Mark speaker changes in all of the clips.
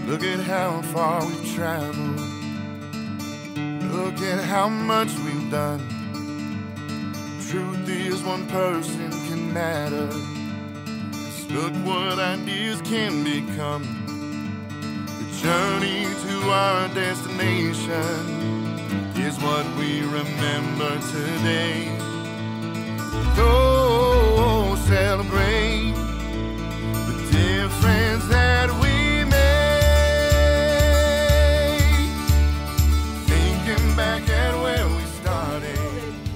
Speaker 1: Look at how far we've traveled. Look at how much we've done. Truth is, one person can matter. Just look what ideas can become. The journey to our destination is what we remember today. Go celebrate the difference that we made. Thinking back at where we started.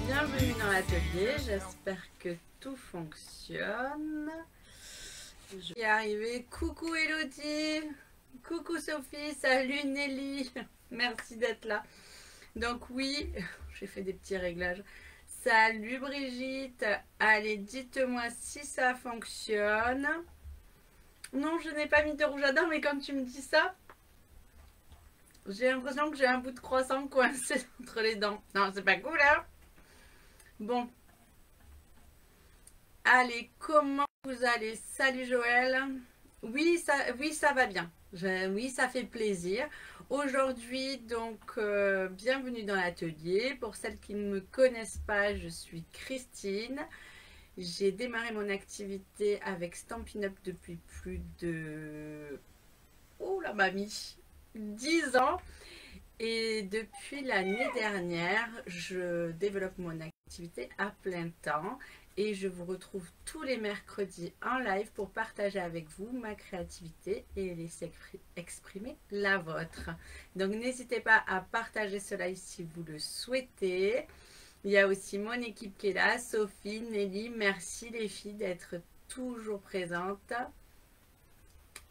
Speaker 2: Bienvenue dans l'atelier, j'espère que tout fonctionne. Je suis arrivée. Coucou Elodie, coucou Sophie, salut Nelly, merci d'être là. Donc oui, j'ai fait des petits réglages. Salut Brigitte, allez dites-moi si ça fonctionne. Non, je n'ai pas mis de rouge à dents, mais quand tu me dis ça, j'ai l'impression que j'ai un bout de croissant coincé entre les dents. Non, c'est pas cool, hein? Bon. Allez, comment vous allez? Salut Joël. Oui, ça va bien. Oui, ça fait plaisir. Aujourd'hui, donc, bienvenue dans l'atelier. Pour celles qui ne me connaissent pas, je suis Christine. J'ai démarré mon activité avec Stampin' Up depuis plus de... Oh la mamie, 10 ans. Et depuis l'année dernière, je développe mon activité à plein temps. Et je vous retrouve tous les mercredis en live pour partager avec vous ma créativité et laisser exprimer la vôtre. Donc n'hésitez pas à partager ce live si vous le souhaitez. Il y a aussi mon équipe qui est là, Sophie, Nelly, merci les filles d'être toujours présentes.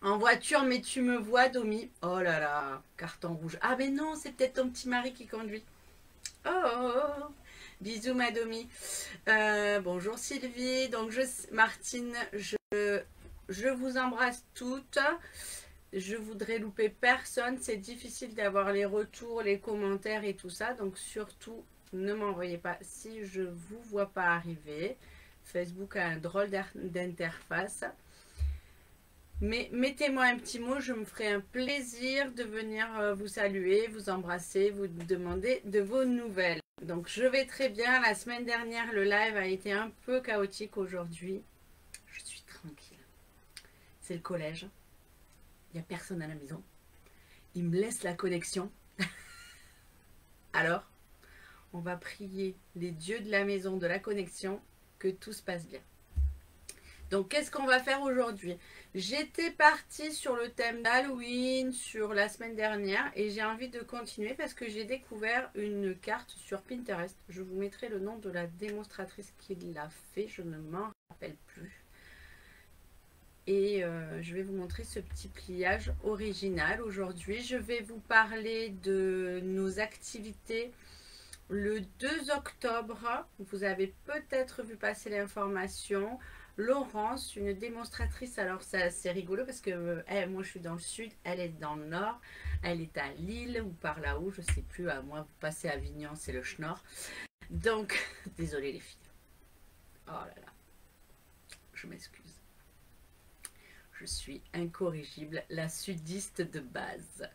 Speaker 2: En voiture, mais tu me vois, Domi. Oh là là, carton rouge. Ah mais non, c'est peut-être ton petit mari qui conduit. Oh, bisous ma Domi. Bonjour Sylvie. Donc Martine, je vous embrasse toutes. Je voudrais louper personne. C'est difficile d'avoir les retours, les commentaires et tout ça. Donc surtout, ne m'envoyez pas si je ne vous vois pas arriver. Facebook a un drôle d'interface. Mais mettez-moi un petit mot, je me ferai un plaisir de venir vous saluer, vous embrasser, vous demander de vos nouvelles. Donc je vais très bien. La semaine dernière, le live a été un peu chaotique. Aujourd'hui, je suis tranquille. C'est le collège. Il n'y a personne à la maison. Il me laisse la connexion. Alors, on va prier les dieux de la maison, de la connexion, que tout se passe bien. Donc, qu'est-ce qu'on va faire aujourd'hui? J'étais partie sur le thème d'Halloween sur la semaine dernière et j'ai envie de continuer parce que j'ai découvert une carte sur Pinterest. Je vous mettrai le nom de la démonstratrice qui l'a fait, je ne m'en rappelle plus. Et je vais vous montrer ce petit pliage original. Aujourd'hui, je vais vous parler de nos activités le 2 octobre. Vous avez peut-être vu passer l'information. Laurence, une démonstratrice, alors c'est assez rigolo parce que moi je suis dans le sud, elle est dans le nord, elle est à Lille ou par là-haut, je sais plus, à moi vous passez à Avignon, c'est le schnorr. Donc, désolé les filles. Oh là là, je m'excuse. Je suis incorrigible, la sudiste de base.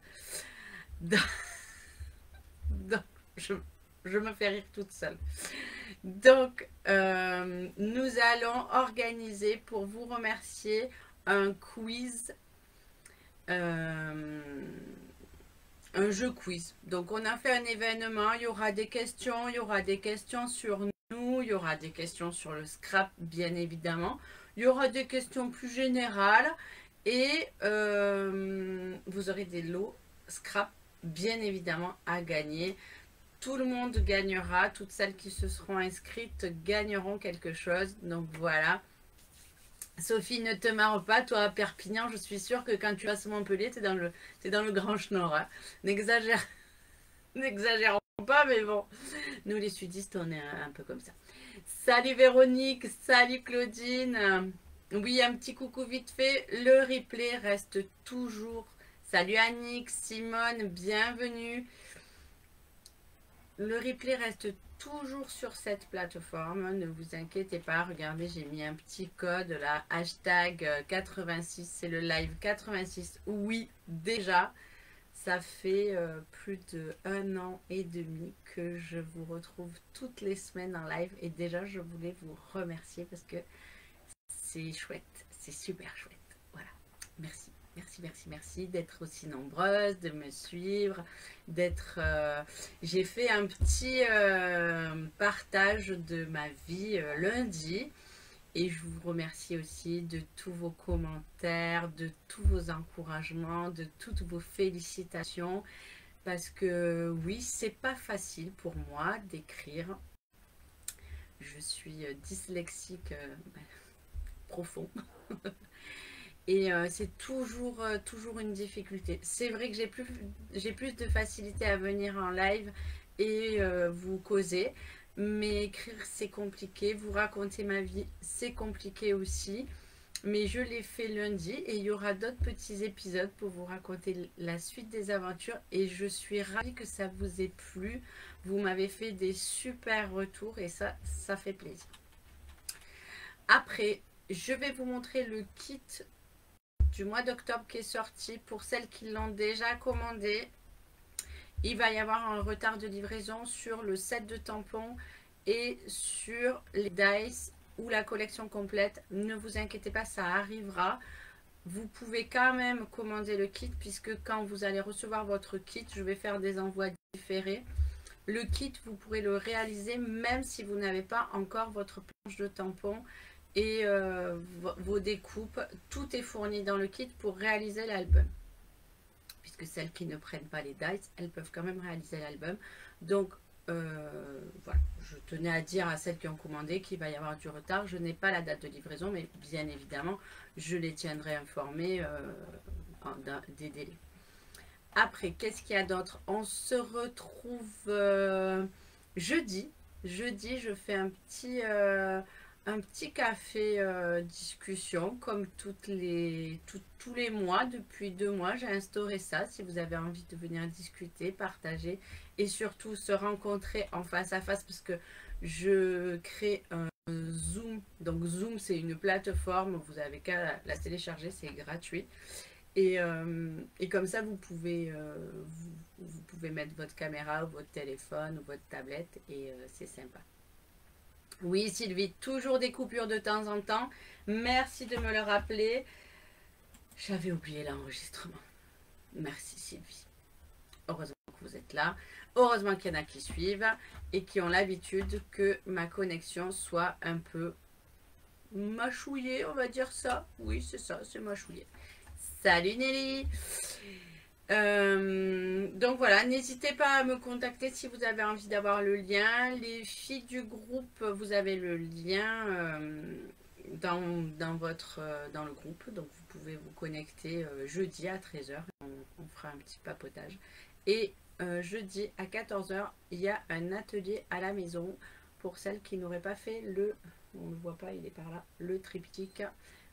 Speaker 2: Donc je me fais rire toute seule. Donc, nous allons organiser pour vous remercier un quiz, un jeu quiz. Donc, on a fait un événement, il y aura des questions, sur nous, il y aura des questions sur le scrap, bien évidemment. Il y aura des questions plus générales et vous aurez des lots scrap, bien évidemment, à gagner. Tout le monde gagnera, toutes celles qui se seront inscrites gagneront quelque chose. Donc voilà. Sophie, ne te marre pas, toi à Perpignan, je suis sûre que quand tu vas sur Montpellier, tu es dans le Grand Schnorr. Hein. N'exagérons pas, mais bon. Nous les sudistes, on est un peu comme ça. Salut Véronique, salut Claudine. Oui, un petit coucou vite fait. Le replay reste toujours. Salut Annick, Simone, bienvenue. Le replay reste toujours sur cette plateforme, ne vous inquiétez pas, regardez, j'ai mis un petit code là, hashtag 86, c'est le live 86, oui, déjà, ça fait plus de 1 an et demi que je vous retrouve toutes les semaines en live, et déjà, je voulais vous remercier parce que c'est chouette, c'est super chouette, voilà, merci. Merci, merci, merci d'être aussi nombreuses, de me suivre, d'être... J'ai fait un petit partage de ma vie lundi et je vous remercie aussi de tous vos commentaires, de tous vos encouragements, de toutes vos félicitations parce que oui, c'est pas facile pour moi d'écrire. Je suis dyslexique profond. Et c'est toujours une difficulté. C'est vrai que j'ai plus de facilité à venir en live et vous causer. Mais écrire, c'est compliqué. Vous raconter ma vie, c'est compliqué aussi. Mais je l'ai fait lundi et il y aura d'autres petits épisodes pour vous raconter la suite des aventures. Et je suis ravie que ça vous ait plu. Vous m'avez fait des super retours et ça fait plaisir. Après, je vais vous montrer le kit du mois d'octobre qui est sorti. Pour celles qui l'ont déjà commandé, il va y avoir un retard de livraison sur le set de tampons et sur les dice ou la collection complète. Ne vous inquiétez pas, ça arrivera. Vous pouvez quand même commander le kit puisque quand vous allez recevoir votre kit, je vais faire des envois différés. Le kit, vous pourrez le réaliser même si vous n'avez pas encore votre planche de tampons et vos découpes. Tout est fourni dans le kit pour réaliser l'album. Puisque celles qui ne prennent pas les dice, elles peuvent quand même réaliser l'album. Donc, voilà, je tenais à dire à celles qui ont commandé qu'il va y avoir du retard. Je n'ai pas la date de livraison, mais bien évidemment, je les tiendrai informées des délais. Après, qu'est-ce qu'il y a d'autre? On se retrouve jeudi. Jeudi, je fais un petit café discussion comme tous les mois. Depuis 2 mois, j'ai instauré ça. Si vous avez envie de venir discuter, partager et surtout se rencontrer en face à face parce que je crée un Zoom. Donc Zoom, c'est une plateforme. Vous avez qu'à la télécharger, c'est gratuit. Et comme ça, vous pouvez mettre votre caméra ou votre téléphone ou votre tablette et c'est sympa. Oui, Sylvie, toujours des coupures de temps en temps. Merci de me le rappeler. J'avais oublié l'enregistrement. Merci, Sylvie. Heureusement que vous êtes là. Heureusement qu'il y en a qui suivent et qui ont l'habitude que ma connexion soit un peu mâchouillée, on va dire ça. Oui, c'est ça, c'est mâchouillé. Salut Nelly. Donc voilà, n'hésitez pas à me contacter si vous avez envie d'avoir le lien. Les filles du groupe, vous avez le lien dans le groupe. Donc vous pouvez vous connecter jeudi à 13 h. On fera un petit papotage. Et jeudi à 14 h, il y a un atelier à la maison pour celles qui n'auraient pas fait on ne le voit pas, il est par là, le triptyque.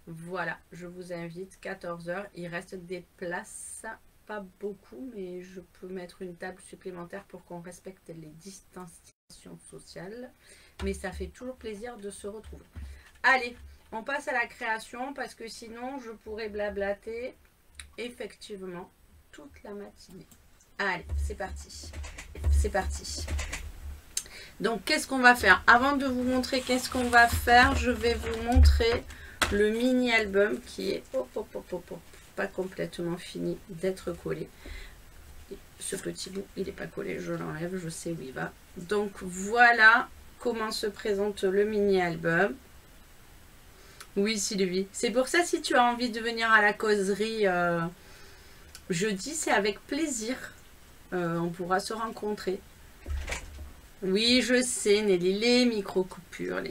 Speaker 2: Voilà, je vous invite, 14 h. Il reste des places. Pas beaucoup, mais je peux mettre une table supplémentaire pour qu'on respecte les distanciations sociales. Mais ça fait toujours plaisir de se retrouver. Allez, on passe à la création parce que sinon je pourrais blablater effectivement toute la matinée. Allez, c'est parti. C'est parti. Donc, qu'est-ce qu'on va faire? Avant de vous montrer qu'est-ce qu'on va faire, je vais vous montrer le mini-album qui est... pas complètement fini d'être collé. Ce petit bout, il n'est pas collé, je l'enlève, je sais où il va. Donc voilà comment se présente le mini-album. Oui, Sylvie. C'est pour ça, si tu as envie de venir à la causerie jeudi, c'est avec plaisir. On pourra se rencontrer. Oui, je sais, Nelly, les micro-coupures,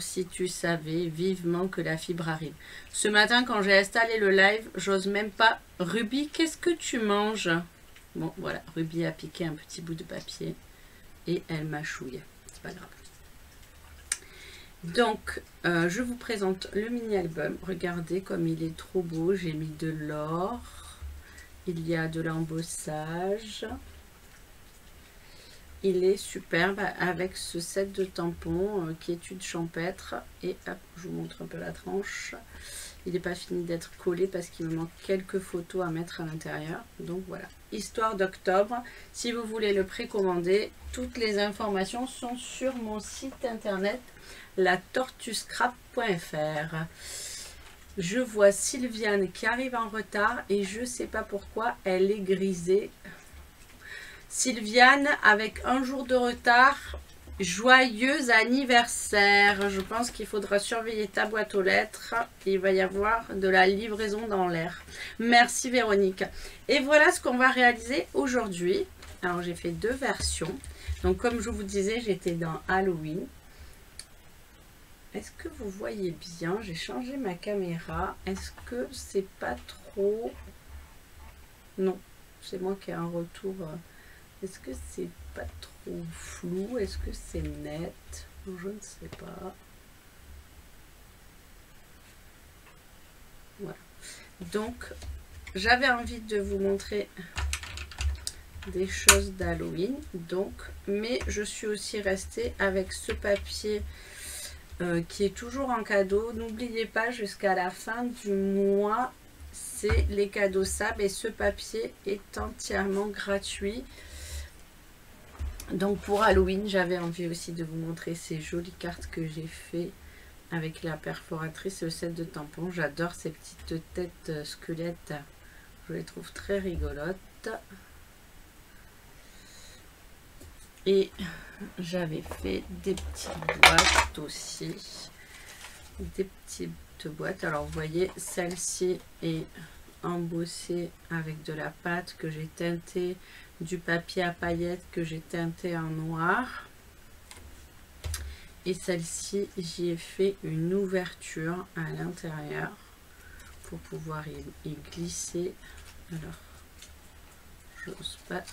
Speaker 2: si tu savais vivement que la fibre arrive. Ce matin, quand j'ai installé le live, j'ose même pas. Ruby, qu'est-ce que tu manges? Bon, voilà, Ruby a piqué un petit bout de papier et elle mâchouille. C'est pas grave. Donc, je vous présente le mini-album. Regardez comme il est trop beau. J'ai mis de l'or. Il y a de l'embossage. il est superbe avec ce set de tampons qui est une champêtre. Et hop, je vous montre un peu la tranche. Il n'est pas fini d'être collé parce qu'il me manque quelques photos à mettre à l'intérieur. Donc voilà, histoire d'octobre. Si vous voulez le précommander, toutes les informations sont sur mon site internet latortuscrap.fr. Je vois Sylviane qui arrive en retard et je ne sais pas pourquoi elle est grisée. Sylviane, avec un jour de retard, joyeux anniversaire. Je pense qu'il faudra surveiller ta boîte aux lettres. Il va y avoir de la livraison dans l'air. Merci Véronique. Et voilà ce qu'on va réaliser aujourd'hui. Alors j'ai fait 2 versions. Donc comme je vous disais, j'étais dans Halloween. Est-ce que vous voyez bien? J'ai changé ma caméra. Est-ce que c'est pas trop... Non, c'est moi qui ai un retour... Est-ce que c'est pas trop flou? Est-ce que c'est net? Je ne sais pas. Voilà. Donc, j'avais envie de vous montrer des choses d'Halloween. Donc, mais je suis aussi restée avec ce papier qui est toujours en cadeau. N'oubliez pas, jusqu'à la fin du mois, c'est les cadeaux SAB et ce papier est entièrement gratuit. Donc pour Halloween, j'avais envie aussi de vous montrer ces jolies cartes que j'ai fait avec la perforatrice et le set de tampons. J'adore ces petites têtes squelettes, je les trouve très rigolotes. Et j'avais fait des petites boîtes aussi, des petites boîtes. Alors vous voyez, celle-ci est embossée avec de la pâte que j'ai teintée, du papier à paillettes que j'ai teinté en noir, et celle-ci j'y ai fait une ouverture à l'intérieur pour pouvoir y glisser. Alors j'ose pas,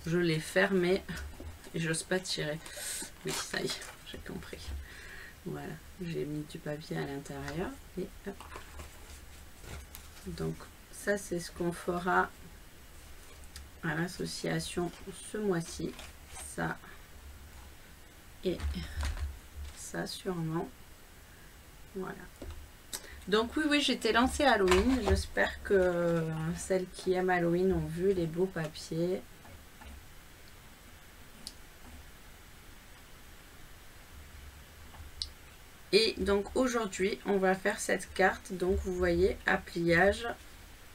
Speaker 2: je l'ai fermé et j'ose pas tirer. Oui, ça y est, j'ai compris. Voilà, j'ai mis du papier à l'intérieur et hop. Donc ça c'est ce qu'on fera à l'association ce mois-ci, ça et ça sûrement. Voilà. Donc oui, j'étais lancée Halloween. J'espère que celles qui aiment Halloween ont vu les beaux papiers. Et donc aujourd'hui, on va faire cette carte. Donc vous voyez, à pliage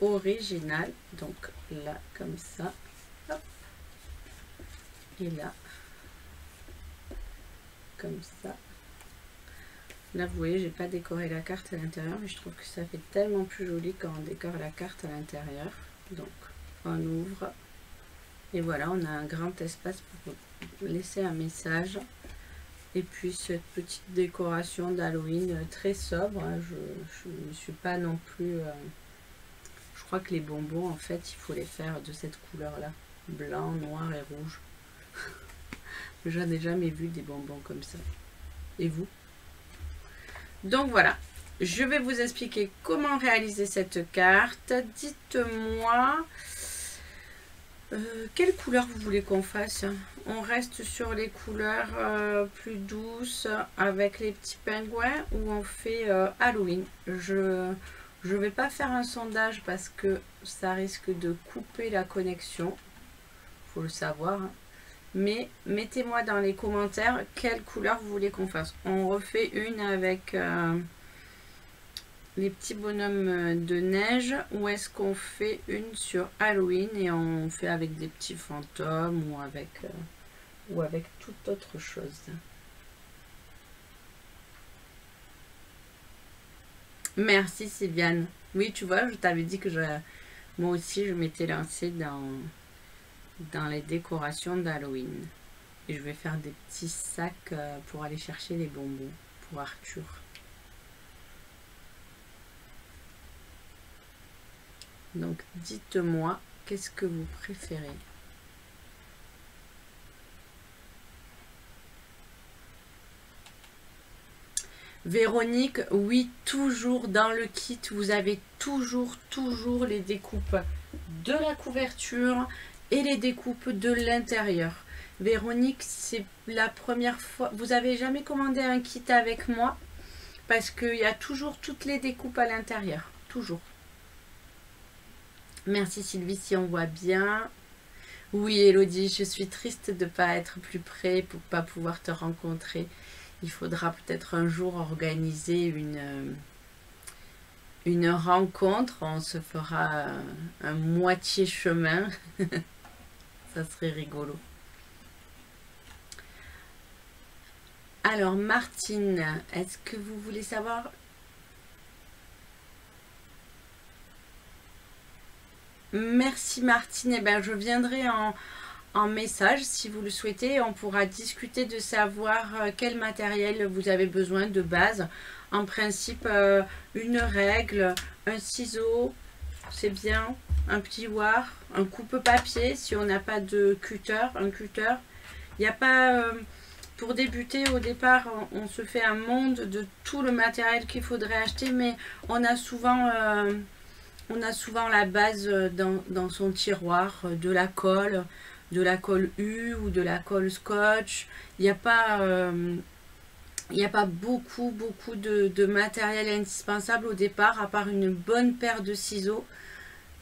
Speaker 2: original. Donc là, comme ça. Hop. Et là, comme ça. Là, vous voyez, j'ai pas décoré la carte à l'intérieur, mais je trouve que ça fait tellement plus joli quand on décore la carte à l'intérieur. Donc, on ouvre. Et voilà, on a un grand espace pour laisser un message. Et puis, cette petite décoration d'Halloween très sobre. Je ne suis pas non plus... je crois que les bonbons, en fait, il faut les faire de cette couleur-là. Blanc, noir et rouge. Je n'ai jamais vu des bonbons comme ça. Et vous? Donc voilà, je vais vous expliquer comment réaliser cette carte. Dites-moi quelle couleur vous voulez qu'on fasse. On reste sur les couleurs plus douces avec les petits pingouins ou on fait Halloween. Je ne vais pas faire un sondage parce que ça risque de couper la connexion. Il faut le savoir. Hein. Mais mettez-moi dans les commentaires quelle couleur vous voulez qu'on fasse. On refait une avec les petits bonhommes de neige ou est-ce qu'on fait une sur Halloween et on fait avec des petits fantômes ou avec toute autre chose. Merci Sylviane. Oui, tu vois, je t'avais dit que moi aussi je m'étais lancée dans les décorations d'Halloween. Et je vais faire des petits sacs pour aller chercher les bonbons pour Arthur. Donc dites-moi, qu'est-ce que vous préférez? Véronique, oui, toujours dans le kit, vous avez toujours les découpes de la couverture et les découpes de l'intérieur. Véronique, c'est la première fois. Vous avez jamais commandé un kit avec moi? Parce qu'il y a toujours toutes les découpes à l'intérieur. Toujours. Merci Sylvie, si on voit bien. Oui, Elodie, je suis triste de ne pas être plus près pour ne pas pouvoir te rencontrer. Il faudra peut-être un jour organiser une rencontre. On se fera un moitié chemin. Ça serait rigolo. Alors, Martine, est-ce que vous voulez savoir? Merci Martine. Eh bien, je viendrai en message si vous le souhaitez. On pourra discuter de savoir quel matériel vous avez besoin de base. En principe, une règle, un ciseau, c'est bien, un plioir, un coupe-papier si on n'a pas de cutter, un cutter. Il n'y a pas... pour débuter, au départ, on se fait un monde de tout le matériel qu'il faudrait acheter, mais on a souvent la base dans son tiroir, de la colle U ou de la colle scotch. Il n'y a pas beaucoup de matériel indispensable au départ, à part une bonne paire de ciseaux,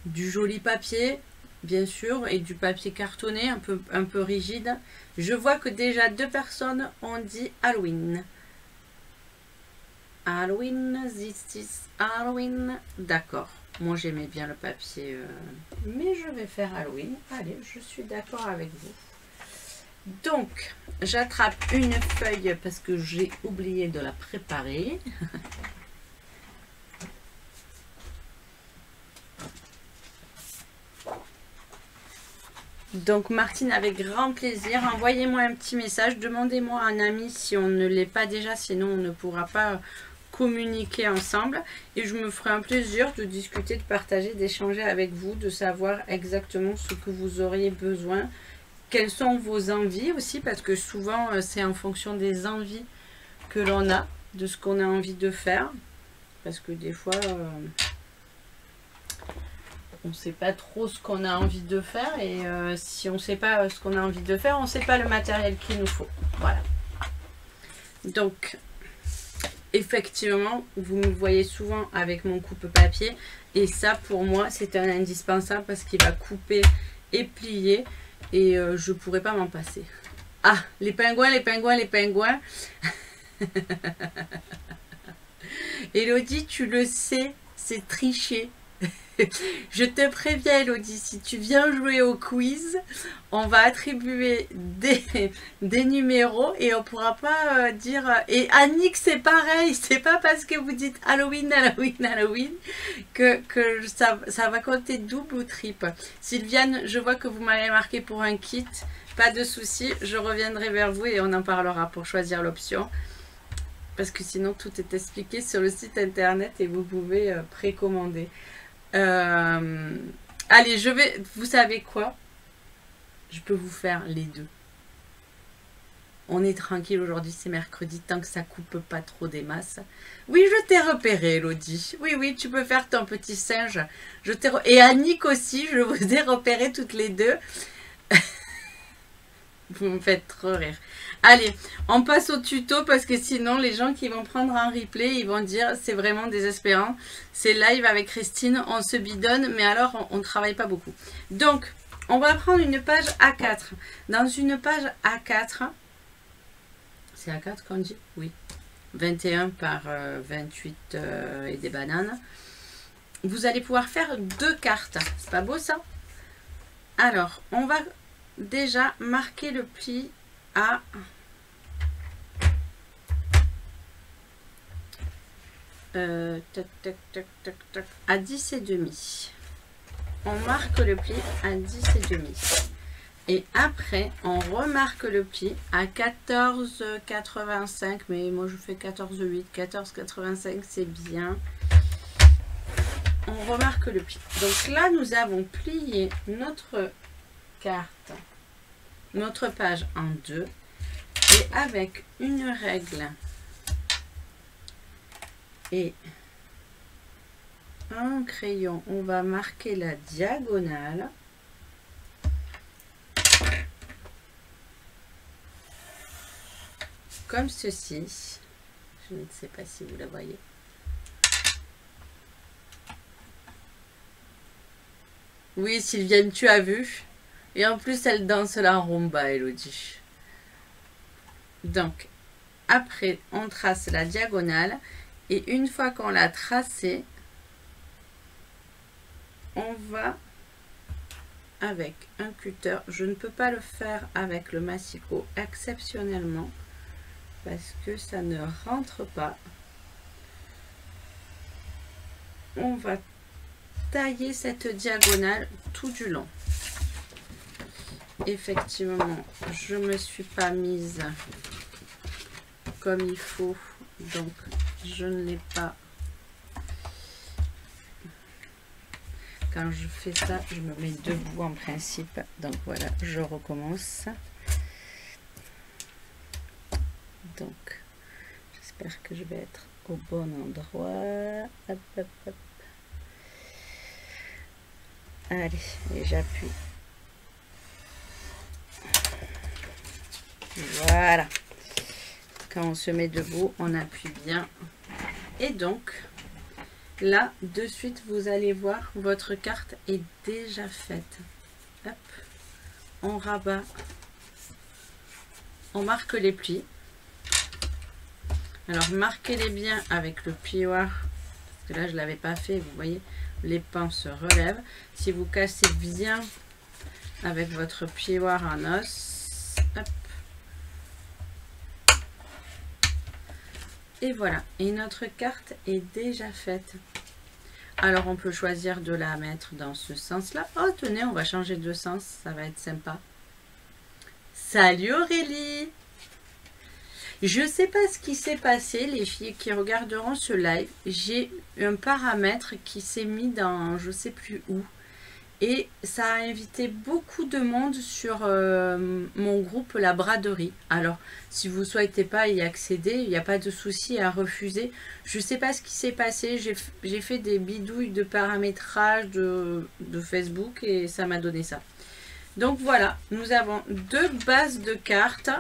Speaker 2: du joli papier, bien sûr, et du papier cartonné, un peu rigide. Je vois que déjà 2 personnes ont dit Halloween. Halloween, this is Halloween. D'accord. Moi, j'aimais bien le papier, mais je vais faire Halloween. Allez, je suis d'accord avec vous. Donc, j'attrape une feuille parce que j'ai oublié de la préparer. Donc, Martine, avec grand plaisir, envoyez-moi un petit message. Demandez-moi un ami si on ne l'est pas déjà, sinon on ne pourra pas communiquer ensemble. Et je me ferai un plaisir de discuter, de partager, d'échanger avec vous, de savoir exactement ce que vous auriez besoin. Quelles sont vos envies aussi, parce que souvent, c'est en fonction des envies que l'on a, de ce qu'on a envie de faire. Parce que des fois... on ne sait pas trop ce qu'on a envie de faire et si on ne sait pas ce qu'on a envie de faire, on ne sait pas le matériel qu'il nous faut. Voilà. Donc, effectivement, vous me voyez souvent avec mon coupe-papier et ça, pour moi, c'est un indispensable parce qu'il va couper et plier et je ne pourrais pas m'en passer. Ah, les pingouins, les pingouins, les pingouins. Elodie, tu le sais, c'est tricher. Je te préviens Elodie, si tu viens jouer au quiz, on va attribuer des numéros et on ne pourra pas dire... Et Annick c'est pareil, c'est pas parce que vous dites Halloween, Halloween, Halloween que ça va compter double ou triple. Sylviane, je vois que vous m'avez marqué pour un kit, pas de souci, je reviendrai vers vous et on en parlera pour choisir l'option. Parce que sinon tout est expliqué sur le site internet et vous pouvez précommander. Allez, vous savez quoi? Je peux vous faire les deux. On est tranquille aujourd'hui, c'est mercredi, tant que ça coupe pas trop des masses. Oui, je t'ai repéré, Elodie. Oui, oui, tu peux faire ton petit singe. Et Annick aussi, je vous ai repéré toutes les deux. Vous me faites trop rire. Allez, on passe au tuto parce que sinon les gens qui vont prendre un replay, ils vont dire c'est vraiment désespérant. C'est live avec Christine, on se bidonne, mais alors on ne travaille pas beaucoup. Donc, on va prendre une page A4. Dans une page A4, c'est A4 qu'on dit? Oui. 21 par 28 et des bananes. Vous allez pouvoir faire 2 cartes. C'est pas beau ça? Alors, on va... déjà marquer le pli à à 10 et demi. On marque le pli à 10 et demi. Et après, on remarque le pli à 14,85. Mais moi, je fais 14,8. 14,85, c'est bien. On remarque le pli. Donc là, nous avons plié notre carte, notre page en deux. Et avec une règle et un crayon, on va marquer la diagonale. comme ceci. Je ne sais pas si vous la voyez. Oui, Sylviane, tu as vu. Et en plus, elle danse la rumba, Elodie. Donc, après, on trace la diagonale. Et une fois qu'on l'a tracée, on va avec un cutter. Je ne peux pas le faire avec le massicot exceptionnellement parce que ça ne rentre pas. On va tailler cette diagonale tout du long. Effectivement, je me suis pas mise comme il faut, donc je ne l'ai pas. Quand je fais ça, je me mets debout en principe. Donc voilà, je recommence. Donc, j'espère que je vais être au bon endroit. Hop, hop, hop. Allez, et j'appuie. Voilà. Quand on se met debout, on appuie bien. Et donc, là, de suite, vous allez voir, votre carte est déjà faite. Hop. On rabat. On marque les plis. Alors, marquez-les bien avec le plioir. Parce que là, je ne l'avais pas fait. Vous voyez, les pans se relèvent. Si vous cassez bien avec votre plioir en os. Hop. Et voilà. Et notre carte est déjà faite. Alors, on peut choisir de la mettre dans ce sens-là. Oh, tenez, on va changer de sens. Ça va être sympa. Salut Aurélie! Je ne sais pas ce qui s'est passé, les filles qui regarderont ce live. J'ai un paramètre qui s'est mis dans je ne sais plus où. Et ça a invité beaucoup de monde sur mon groupe La Braderie. Alors, si vous ne souhaitez pas y accéder, il n'y a pas de souci à refuser. Je ne sais pas ce qui s'est passé. J'ai fait des bidouilles de paramétrage de Facebook et ça m'a donné ça. Donc voilà, nous avons deux bases de cartes.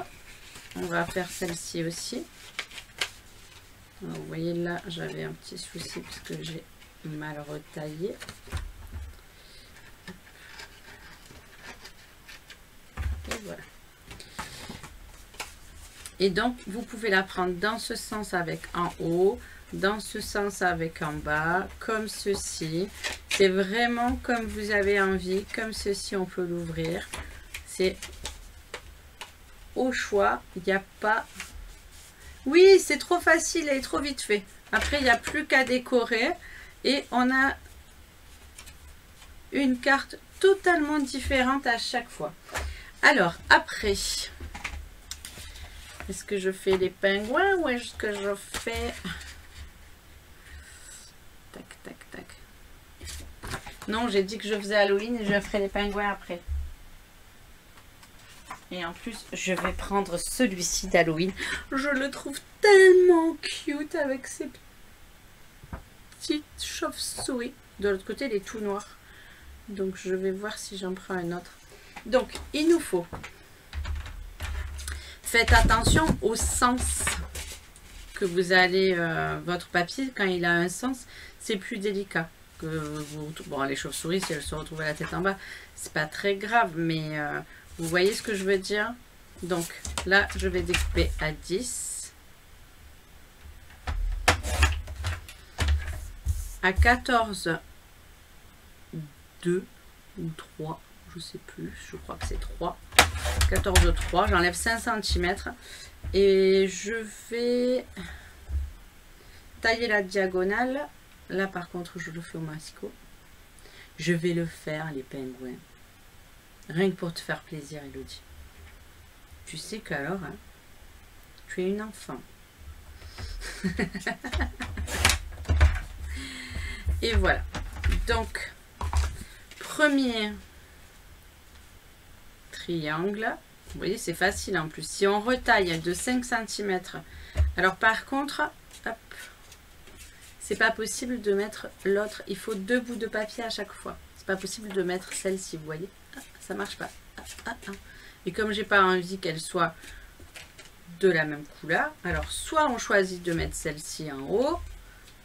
Speaker 2: On va faire celle-ci aussi. Alors, vous voyez là, j'avais un petit souci parce que j'ai mal retaillé. Et voilà. Et donc, vous pouvez la prendre dans ce sens avec en haut, dans ce sens avec en bas, comme ceci. C'est vraiment comme vous avez envie, comme ceci, on peut l'ouvrir. C'est au choix, il n'y a pas... Oui, c'est trop facile et trop vite fait. Après, il n'y a plus qu'à décorer et on a une carte totalement différente à chaque fois. Alors, après, est-ce que je fais les pingouins ou est-ce que je fais... Tac, tac, tac. Non, j'ai dit que je faisais Halloween et je ferai les pingouins après. Et en plus, je vais prendre celui-ci d'Halloween. Je le trouve tellement cute avec ses petites chauves-souris. De l'autre côté, il est tout noir. Donc, je vais voir si j'en prends un autre. Donc, il nous faut... Faites attention au sens que vous allez... votre papier, quand il a un sens, c'est plus délicat. Que vous, bon, les chauves-souris, si elles se retrouvent à la tête en bas, c'est pas très grave, mais... vous voyez ce que je veux dire? Donc là, je vais découper à 10. À 14, 2 ou 3, je sais plus, je crois que c'est 3. 14, 3, j'enlève 5 cm. Et je vais tailler la diagonale. Là, par contre, je le fais au massicot. Je vais le faire, les pingouins. Rien que pour te faire plaisir, Elodie. Tu sais qu'alors, hein, tu es une enfant. Et voilà. Donc, premier triangle. Vous voyez, c'est facile en plus. Si on retaille de 5 cm. Alors, par contre, hop, c'est pas possible de mettre l'autre. Il faut 2 bouts de papier à chaque fois. C'est pas possible de mettre celle-ci, vous voyez. Ça marche pas. Et comme j'ai pas envie qu'elle soit de la même couleur. Alors soit on choisit de mettre celle-ci en haut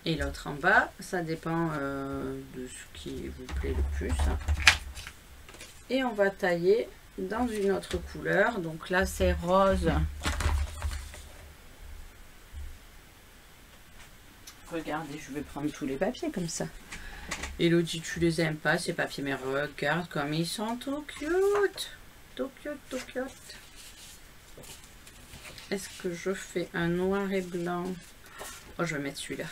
Speaker 2: et l'autre en bas, ça dépend de ce qui vous plaît le plus. Et on va tailler dans une autre couleur. Donc là c'est rose. Regardez, je vais prendre tous les papiers comme ça. Elodie, tu les aimes pas ces papiers, mais regarde comme ils sont tout cute. Tout cute, tout cute. Est-ce que je fais un noir et blanc? Oh, je vais mettre celui-là.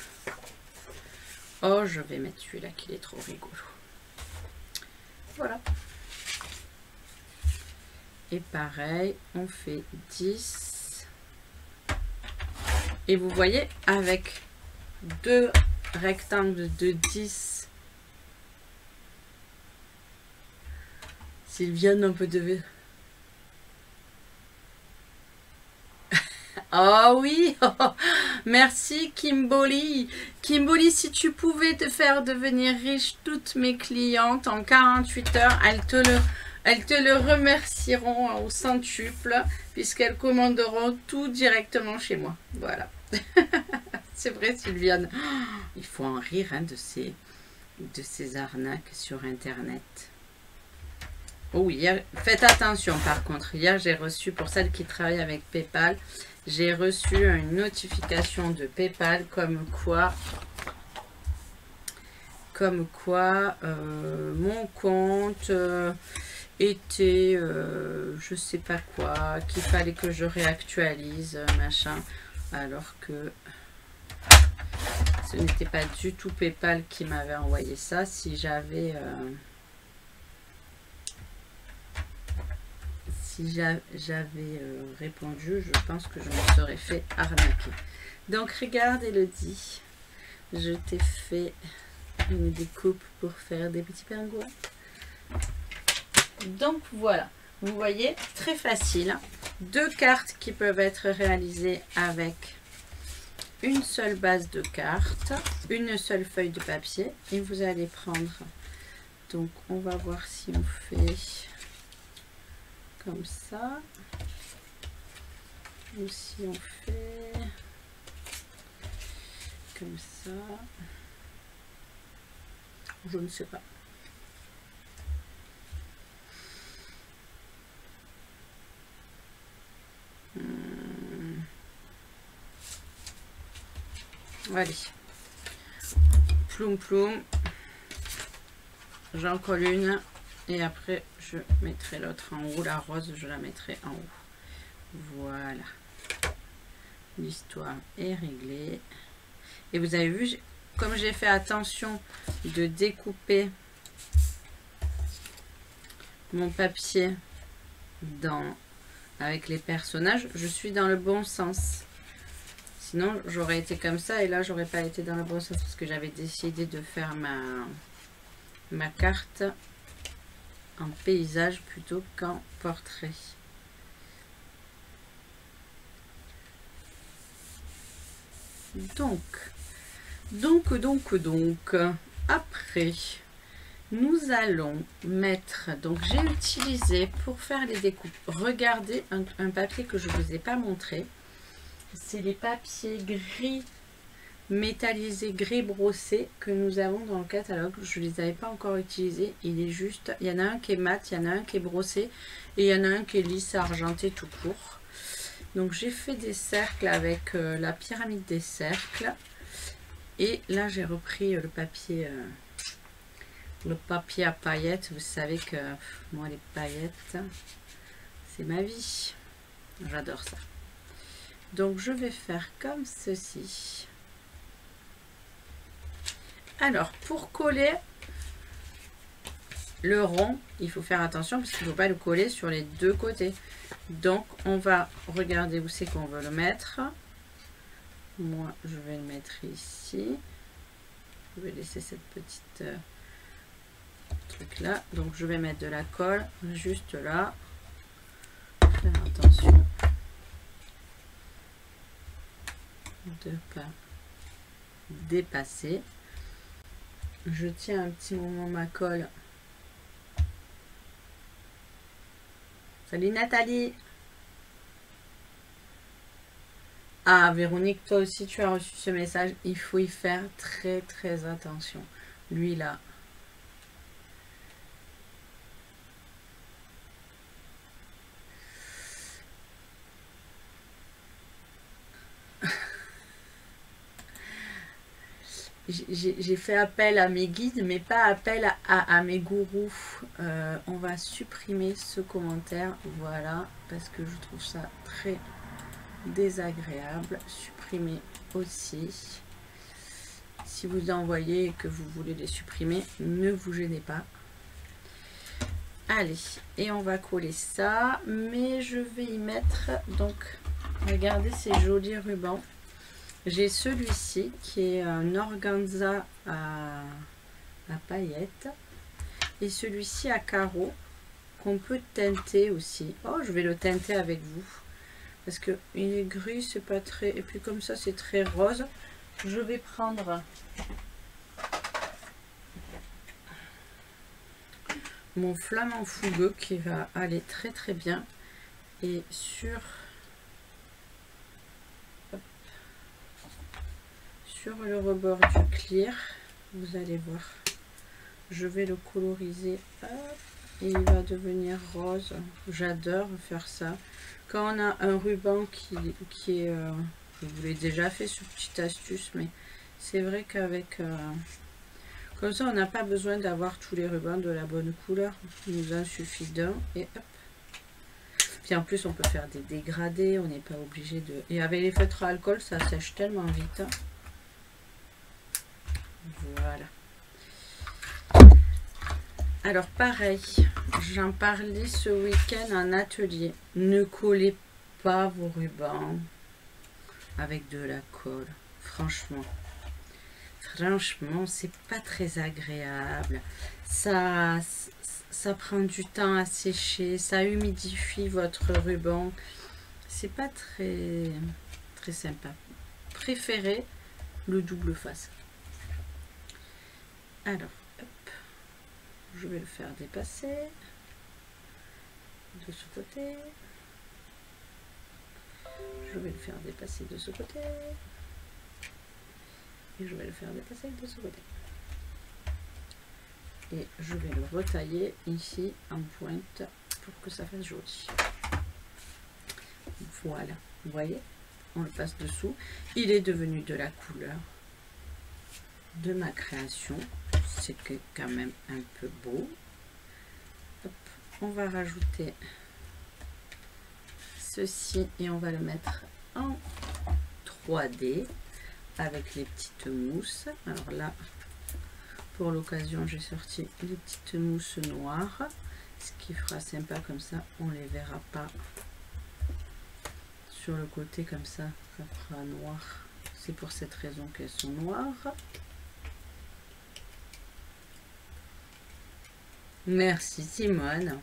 Speaker 2: Oh, je vais mettre celui-là qui est trop rigolo. Voilà. Et pareil, on fait 10. Et vous voyez, avec deux rectangles de 10, Sylviane, on peut deviner. Oh oui, oh, merci Kimberly. Kimberly, si tu pouvais te faire devenir riche, toutes mes clientes en 48 heures, elles te le remercieront au centuple puisqu'elles commanderont tout directement chez moi. Voilà. C'est vrai Sylviane. Il faut en rire hein, de ces arnaques sur Internet. Oh, hier, faites attention par contre. Hier, j'ai reçu, pour celles qui travaillent avec PayPal, j'ai reçu une notification de PayPal comme quoi mon compte était, je sais pas quoi, qu'il fallait que je réactualise, machin, alors que ce n'était pas du tout PayPal qui m'avait envoyé ça. Si j'avais... si j'avais répondu, je pense que je me serais fait arnaquer. Donc regarde Elodie, je t'ai fait une découpe pour faire des petits pingouins. Donc voilà, vous voyez, très facile. Deux cartes qui peuvent être réalisées avec une seule base de cartes, une seule feuille de papier. Et vous allez prendre, donc on va voir si on fait... comme ça, ou si on fait comme ça, je ne sais pas. Allez, ploum ploum, j'en colle une. Et après, je mettrai l'autre en haut. La rose, je la mettrai en haut. Voilà. L'histoire est réglée. Et vous avez vu, comme j'ai fait attention de découper mon papier avec les personnages, je suis dans le bon sens. Sinon, j'aurais été comme ça et là, j'aurais pas été dans le bon sens parce que j'avais décidé de faire ma carte en paysage plutôt qu'en portrait. Donc, après, nous allons mettre, donc j'ai utilisé pour faire les découpes, regardez un papier que je ne vous ai pas montré, c'est les papiers gris métallisé gris brossé que nous avons dans le catalogue. Je ne les avais pas encore utilisés. Il est juste, il y en a un qui est mat, il y en a un qui est brossé et il y en a un qui est lisse argenté tout court. Donc j'ai fait des cercles avec la pyramide des cercles et là j'ai repris le papier à paillettes. Vous savez que moi les paillettes c'est ma vie, j'adore ça. Donc je vais faire comme ceci. Alors, pour coller le rond, il faut faire attention parce qu'il ne faut pas le coller sur les deux côtés. Donc, on va regarder où c'est qu'on veut le mettre. Moi, je vais le mettre ici. Je vais laisser cette petite truc là. Donc, je vais mettre de la colle juste là. Faire attention de ne pas dépasser. Je tiens un petit moment ma colle. Salut Nathalie. Ah, Véronique, toi aussi, tu as reçu ce message. Il faut y faire très, très attention. Lui, là. J'ai fait appel à mes guides, mais pas appel à mes gourous. On va supprimer ce commentaire, voilà, parce que je trouve ça très désagréable. Supprimer aussi. Si vous envoyez et que vous voulez les supprimer, ne vous gênez pas. Allez, et on va coller ça, mais je vais y mettre, donc, regardez ces jolis rubans. J'ai celui-ci qui est un organza à paillettes et celui-ci à carreaux qu'on peut teinter aussi. Oh, je vais le teinter avec vous parce que il est gris, c'est pas très, et puis comme ça c'est très rose. Je vais prendre mon flamant fougueux qui va aller très très bien et sur le rebord du clear, vous allez voir, je vais le coloriser et il va devenir rose. J'adore faire ça quand on a un ruban qui est je vous l'ai déjà fait sur petite astuce, mais c'est vrai qu'avec comme ça on n'a pas besoin d'avoir tous les rubans de la bonne couleur, il nous en suffit d'un et hop. Puis en plus on peut faire des dégradés, on n'est pas obligé de, et avec les feutres à alcool ça sèche tellement vite. Voilà. Alors pareil, j'en parlais ce week-end en atelier. Ne collez pas vos rubans avec de la colle. Franchement, c'est pas très agréable. Ça prend du temps à sécher, ça humidifie votre ruban. C'est pas très sympa. Préférez le double face. Alors, hop, je vais le faire dépasser de ce côté. Je vais le faire dépasser de ce côté. Et je vais le faire dépasser de ce côté. Et je vais le retailler ici en pointe pour que ça fasse joli. Voilà, vous voyez, on le passe dessous. Il est devenu de la couleur de ma création. C'est quand même un peu beau. Hop, on va rajouter ceci et on va le mettre en 3D avec les petites mousses. Alors là, pour l'occasion, j'ai sorti les petites mousses noires, ce qui fera sympa, comme ça on les verra pas sur le côté, comme ça fera noir. C'est pour cette raison qu'elles sont noires. Merci Simone.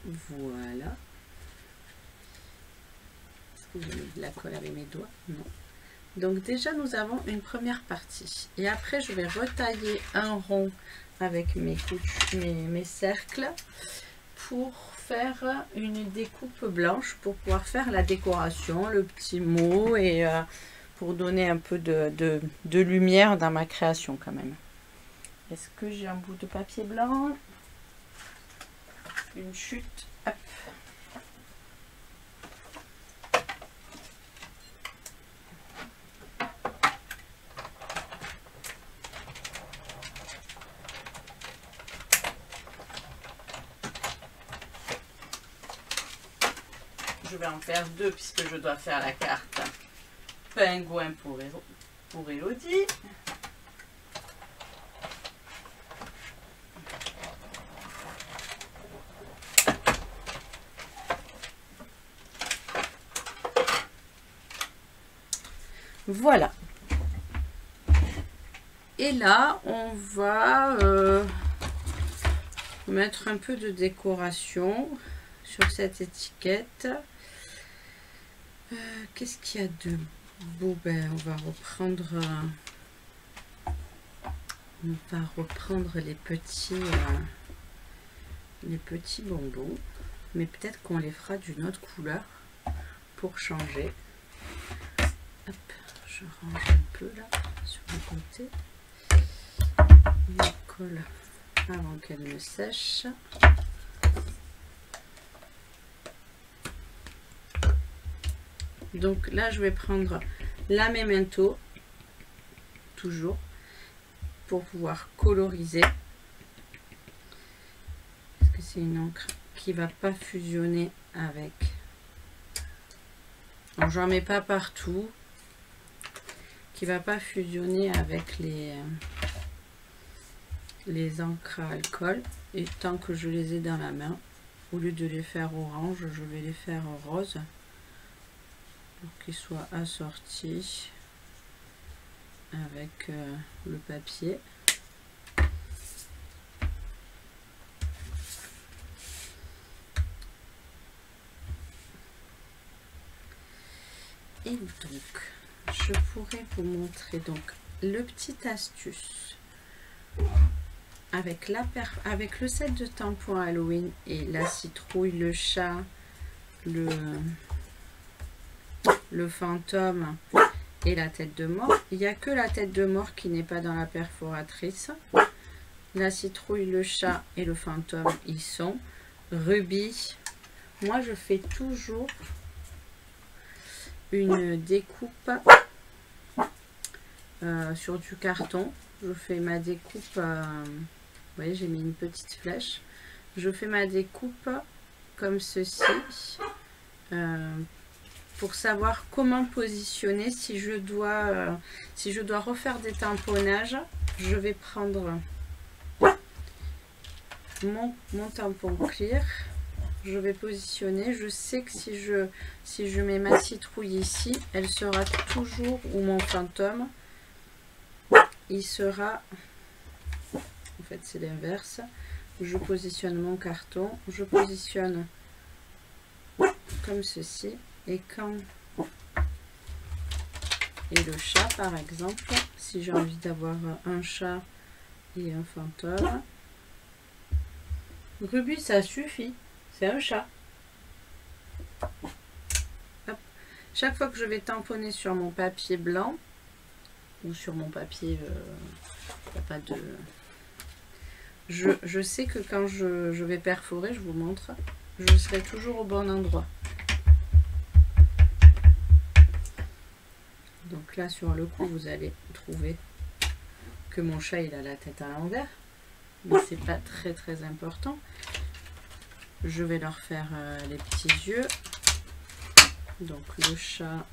Speaker 2: Voilà. Est-ce que j'ai mis de la colle avec mes doigts? Non. Donc déjà nous avons une première partie. Et après je vais retailler un rond avec mes cercles pour faire une découpe blanche pour pouvoir faire la décoration, le petit mot et pour donner un peu de lumière dans ma création quand même. Est-ce que j'ai un bout de papier blanc? Une chute. Hop. Je vais en faire deux puisque je dois faire la carte pingouin pour Elodie. Voilà. Et là, on va mettre un peu de décoration sur cette étiquette. Qu'est-ce qu'il y a de beau? Ben, on va reprendre On va reprendre les petits bonbons, mais peut-être qu'on les fera d'une autre couleur pour changer. Hop, je range un peu là sur le côté. On les colle avant qu'elle ne sèche. Donc là, je vais prendre la Memento, toujours, pour pouvoir coloriser. Parce que c'est une encre qui va pas fusionner avec. Alors, j'en mets pas partout. Qui va pas fusionner avec les encres à alcool. Et tant que je les ai dans la main, au lieu de les faire orange, je vais les faire rose. Pour qu'ils soient assortis avec le papier. Et donc, je pourrais vous montrer donc le petit astuce avec le set de tampons Halloween et la citrouille, le chat, le fantôme et la tête de mort. Il n'y a que la tête de mort qui n'est pas dans la perforatrice. La citrouille, le chat et le fantôme y sont. Ruby, moi je fais toujours une découpe sur du carton. Je fais ma découpe, vous voyez, j'ai mis une petite flèche. Je fais ma découpe comme ceci. Pour savoir comment positionner, si je dois refaire des tamponnages, je vais prendre mon tampon clear, je vais positionner, je sais que si je mets ma citrouille ici, elle sera toujours, ou mon fantôme, il sera, en fait c'est l'inverse, je positionne mon carton, je positionne comme ceci. Et quand et le chat par exemple, si j'ai envie d'avoir un chat et un fantôme, Ruby ça suffit, c'est un chat. Hop. Chaque fois que je vais tamponner sur mon papier blanc ou sur mon papier, y a pas de, je sais que quand je vais perforer, je vous montre, je serai toujours au bon endroit. Donc là sur le coup vous allez trouver que mon chat il a la tête à l'envers, mais c'est pas très important. Je vais leur faire les petits yeux, donc le chat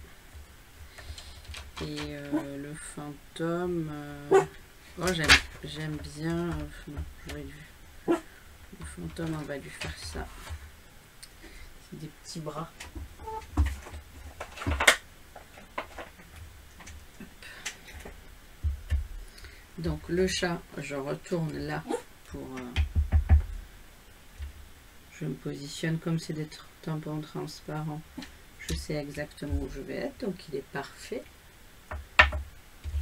Speaker 2: et le fantôme. Oh j'aime bien, non, le fantôme on va lui faire ça, c'est des petits bras. Donc le chat, je retourne là pour... je me positionne comme c'est des tampons transparents. Je sais exactement où je vais être, donc il est parfait.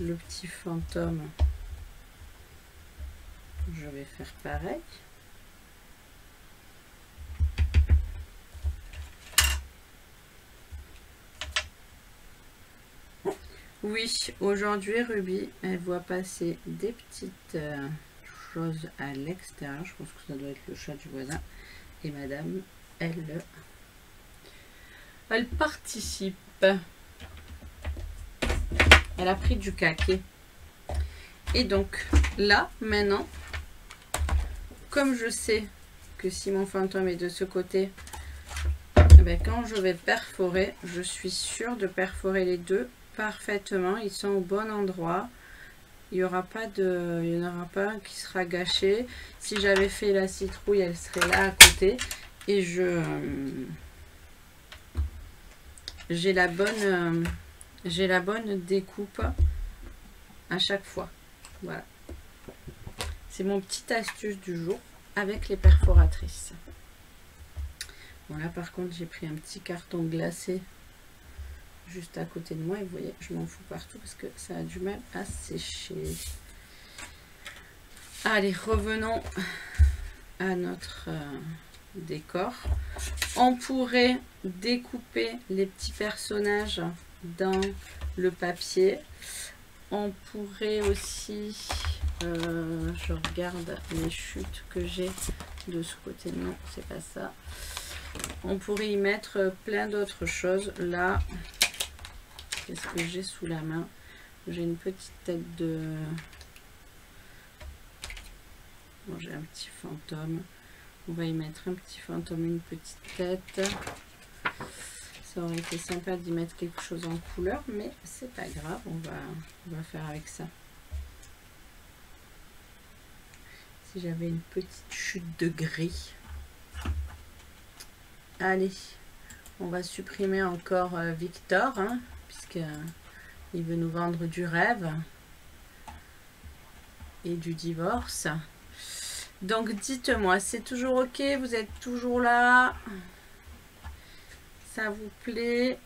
Speaker 2: Le petit fantôme, je vais faire pareil. Oui, aujourd'hui Ruby, elle voit passer des petites choses à l'extérieur. Je pense que ça doit être le chat du voisin. Et madame, elle participe. Elle a pris du caquet. Et donc, là, maintenant, comme je sais que si mon fantôme est de ce côté, eh bien, quand je vais perforer, je suis sûre de perforer les deux parfaitement, ils sont au bon endroit, il n'y aura pas un qui sera gâché. Si j'avais fait la citrouille, elle serait là à côté, et j'ai la bonne découpe à chaque fois. Voilà, c'est mon petite astuce du jour avec les perforatrices. Bon là par contre j'ai pris un petit carton glacé juste à côté de moi et vous voyez je m'en fous partout parce que ça a du mal à sécher. Allez, revenons à notre décor. On pourrait découper les petits personnages dans le papier. On pourrait aussi, je regarde les chutes que j'ai de ce côté, non, c'est pas ça. On pourrait y mettre plein d'autres choses. Là, qu'est-ce que j'ai sous la main? J'ai une petite tête de... Bon, j'ai un petit fantôme. On va y mettre un petit fantôme, une petite tête. Ça aurait été sympa d'y mettre quelque chose en couleur, mais c'est pas grave, on va faire avec ça. Si j'avais une petite chute de gris. Allez, on va supprimer encore Victor, hein, puisqu'il veut nous vendre du rêve et du divorce. Donc dites-moi, c'est toujours ok? Vous êtes toujours là? Ça vous plaît?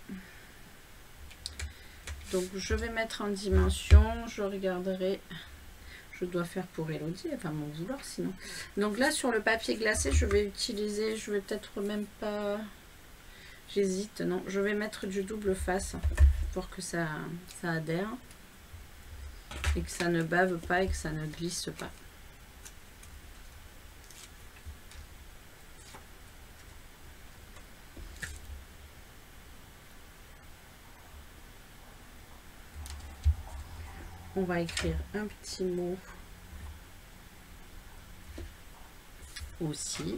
Speaker 2: Donc je vais mettre en dimension, je regarderai. Je dois faire pour Elodie, elle va m'en vouloir sinon. Donc là sur le papier glacé, je vais utiliser, je vais peut-être même pas... J'hésite, non, je vais mettre du double face pour que ça adhère. Et que ça ne bave pas et que ça ne glisse pas. On va écrire un petit mot aussi.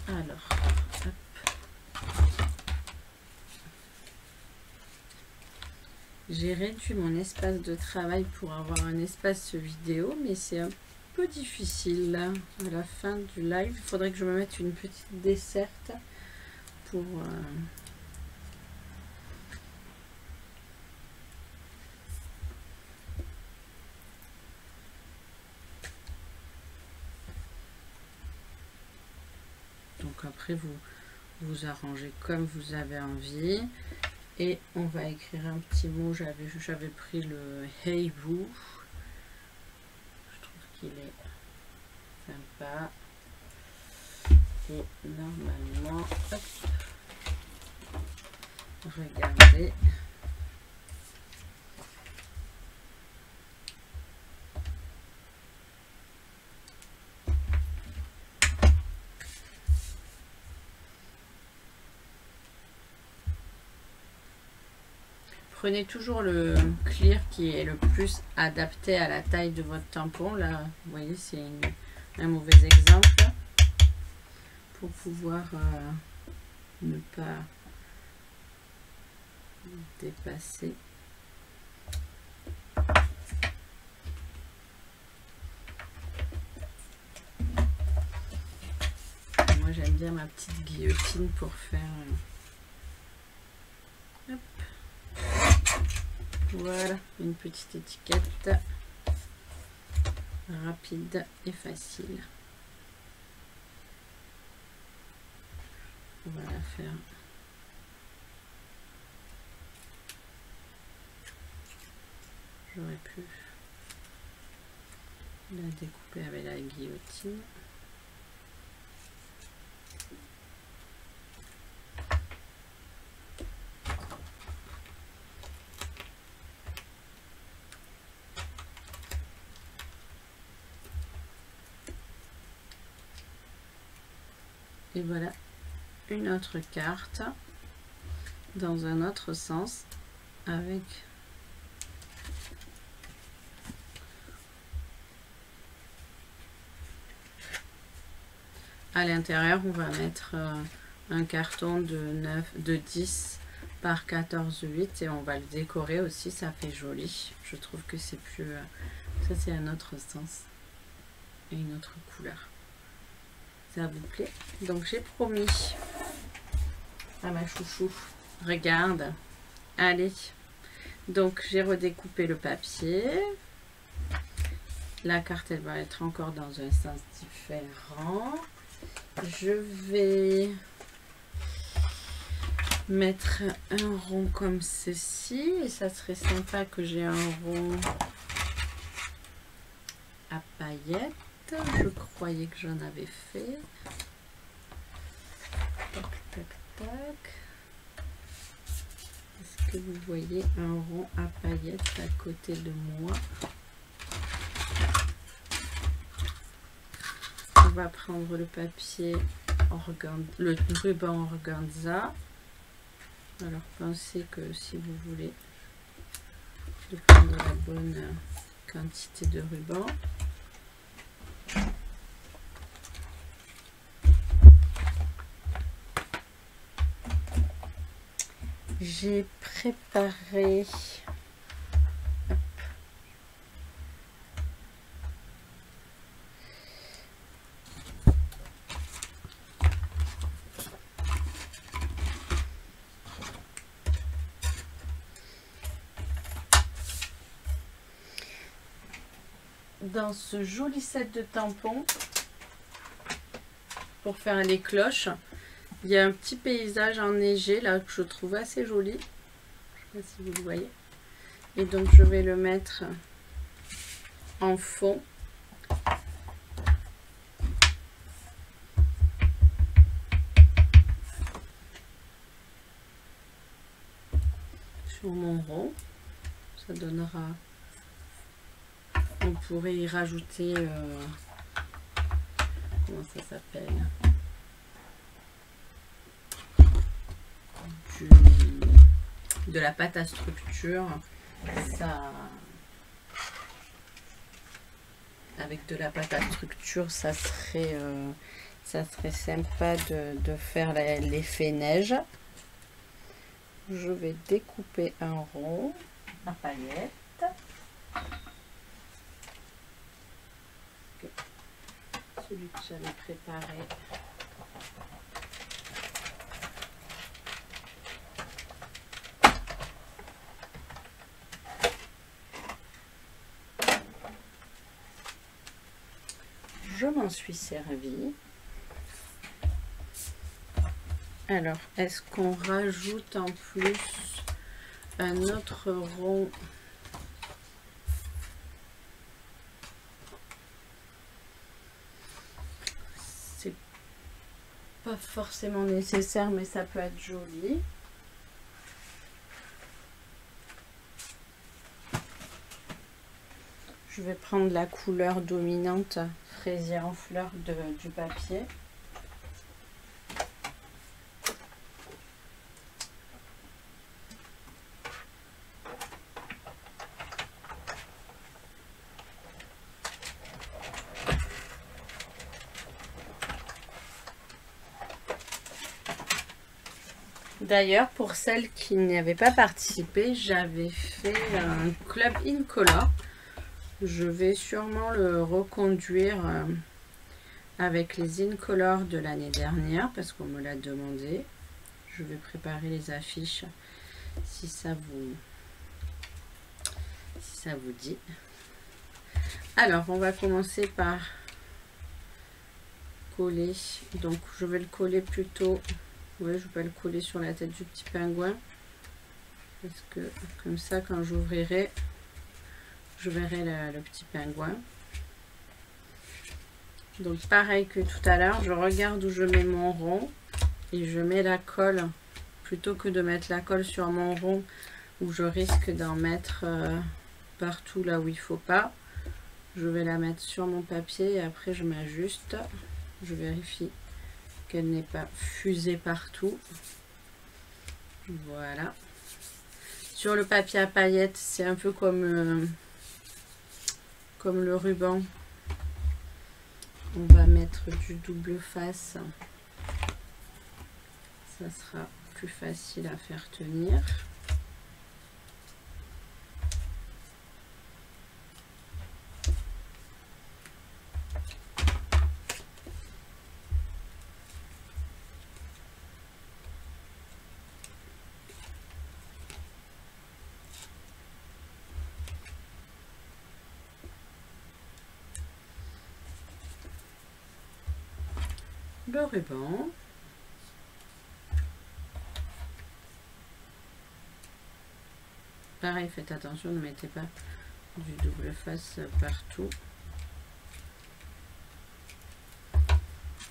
Speaker 2: Alors, hop. J'ai réduit mon espace de travail pour avoir un espace vidéo, mais c'est un peu difficile là, à la fin du live. Il faudrait que je me mette une petite desserte pour donc après vous arrangez comme vous avez envie. Et on va écrire un petit mot. J'avais pris le Hey Vous. Je trouve qu'il est sympa. Et normalement, hop, regardez. Prenez toujours le clear qui est le plus adapté à la taille de votre tampon. Là, vous voyez, c'est un mauvais exemple. Pour pouvoir ne pas dépasser. Moi, j'aime bien ma petite guillotine pour faire... Hop. Voilà, une petite étiquette rapide et facile. On va la faire. J'aurais pu la découper avec la guillotine. Et voilà une autre carte dans un autre sens avec à l'intérieur. On va mettre un carton de 10 par 14,8 et on va le décorer aussi, ça fait joli. Je trouve que c'est plus ça, c'est un autre sens et une autre couleur. Ça vous plaît? Donc j'ai promis à ma chouchou, regarde, allez, donc j'ai redécoupé le papier. La carte, elle va être encore dans un sens différent. Je vais mettre un rond comme ceci, et ça serait sympa que j'ai un rond à paillettes. Je croyais que j'en avais fait. Tac, tac, tac. Est-ce que vous voyez un rond à paillettes à côté de moi? On va prendre le papier le ruban organza. Alors pensez que si vous voulez de prendre la bonne quantité de ruban. J'ai préparé dans ce joli set de tampons pour faire les cloches. Il y a un petit paysage enneigé là que je trouve assez joli. Je ne sais pas si vous le voyez. Et donc je vais le mettre en fond. Sur mon rond. Ça donnera... On pourrait y rajouter... comment ça s'appelle? De la pâte à structure. Ça, avec de la pâte à structure, ça serait sympa de faire l'effet neige. Je vais découper un rond à paillettes. Celui que j'avais préparé. Je m'en suis servi. Alors, est-ce qu'on rajoute en plus un autre rond? C'est pas forcément nécessaire, mais ça peut être joli. Je vais prendre la couleur dominante fraisier en fleurs du papier. D'ailleurs, pour celles qui n'y avaient pas participé, j'avais fait un club Incolor. Je vais sûrement le reconduire avec les Incolor de l'année dernière parce qu'on me l'a demandé. Je vais préparer les affiches si ça vous dit. Alors, on va commencer par coller. Donc, je vais le coller plutôt... Oui, je vais le coller sur la tête du petit pingouin. Parce que comme ça, quand j'ouvrirai, je verrai le petit pingouin. Donc pareil que tout à l'heure, je regarde où je mets mon rond. Et je mets la colle, plutôt que de mettre la colle sur mon rond, où je risque d'en mettre partout là où il ne faut pas. Je vais la mettre sur mon papier et après je m'ajuste. Je vérifie qu'elle n'est pas fusée partout. Voilà. Sur le papier à paillettes, c'est un peu comme le ruban. On va mettre du double face. Ça sera plus facile à faire tenir. Le ruban. pareil, faites attention, ne mettez pas du double face partout.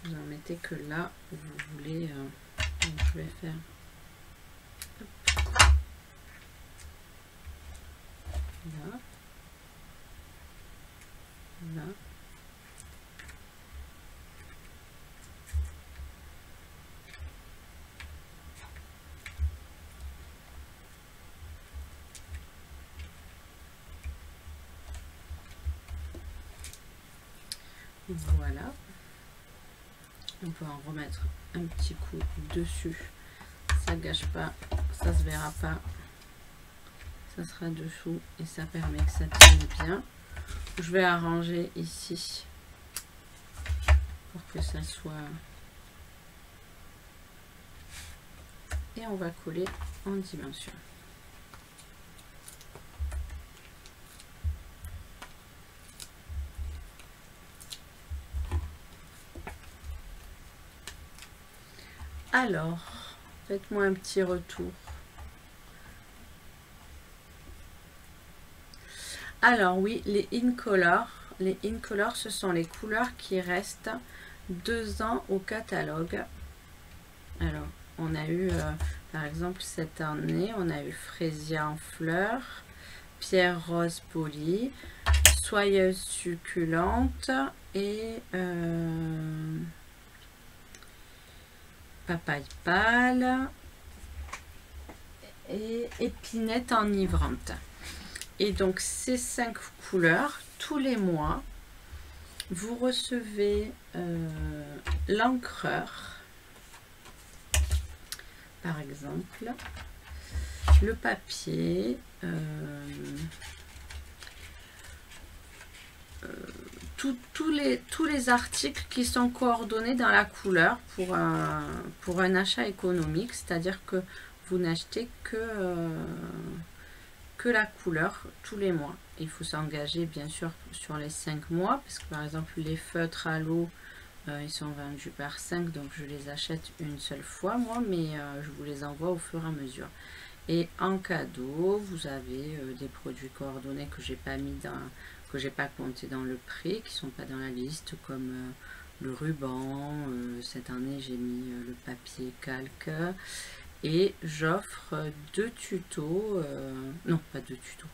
Speaker 2: Vous en mettez que là où vous voulez. Donc je vais faire. Hop. Là. Là. Voilà. On peut en remettre un petit coup dessus. Ça gâche pas, ça se verra pas. Ça sera dessous et ça permet que ça tienne bien. Je vais arranger ici pour que ça soit. Et on va coller en dimension. Alors, faites-moi un petit retour. Alors oui, les in-color. Les in-color, ce sont les couleurs qui restent 2 ans au catalogue. Alors, on a eu, par exemple, cette année, on a eu Fraisia en fleurs, Pierre rose polie, Soyeuse succulente et Papaye pâle et Épinette enivrante. Et donc ces 5 couleurs, tous les mois, vous recevez l'encreur, par exemple, le papier, tous les articles qui sont coordonnés dans la couleur pour un achat économique, c'est-à-dire que vous n'achetez que la couleur tous les mois. Il faut s'engager bien sûr sur les 5 mois, parce que par exemple les feutres à l'eau, ils sont vendus par 5, donc je les achète une seule fois moi, mais je vous les envoie au fur et à mesure. Et en cadeau, vous avez des produits coordonnés que j'ai pas mis dans, que j'ai pas compté dans le prix, qui sont pas dans la liste, comme le ruban. Cette année j'ai mis le papier calque. Et j'offre 2 tutos, non pas 2 tutos,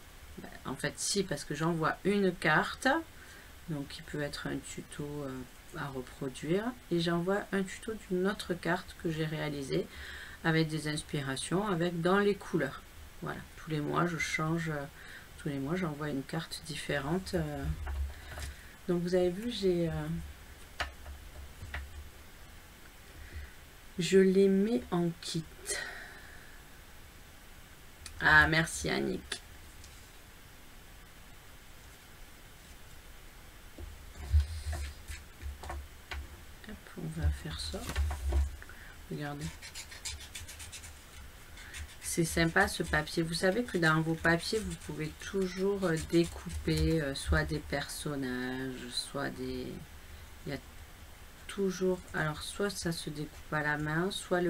Speaker 2: en fait si, parce que j'envoie une carte, donc qui peut être un tuto à reproduire, et j'envoie un tuto d'une autre carte que j'ai réalisée avec des inspirations, avec dans les couleurs. Voilà, tous les mois je change, tous les mois j'envoie une carte différente. Donc vous avez vu, je les mets en kit. Ah, merci Annick. Hop, on va faire ça. Regardez. C'est sympa ce papier. Vous savez que dans vos papiers, vous pouvez toujours découper soit des personnages, soit des... Il y a toujours... Alors, soit ça se découpe à la main, soit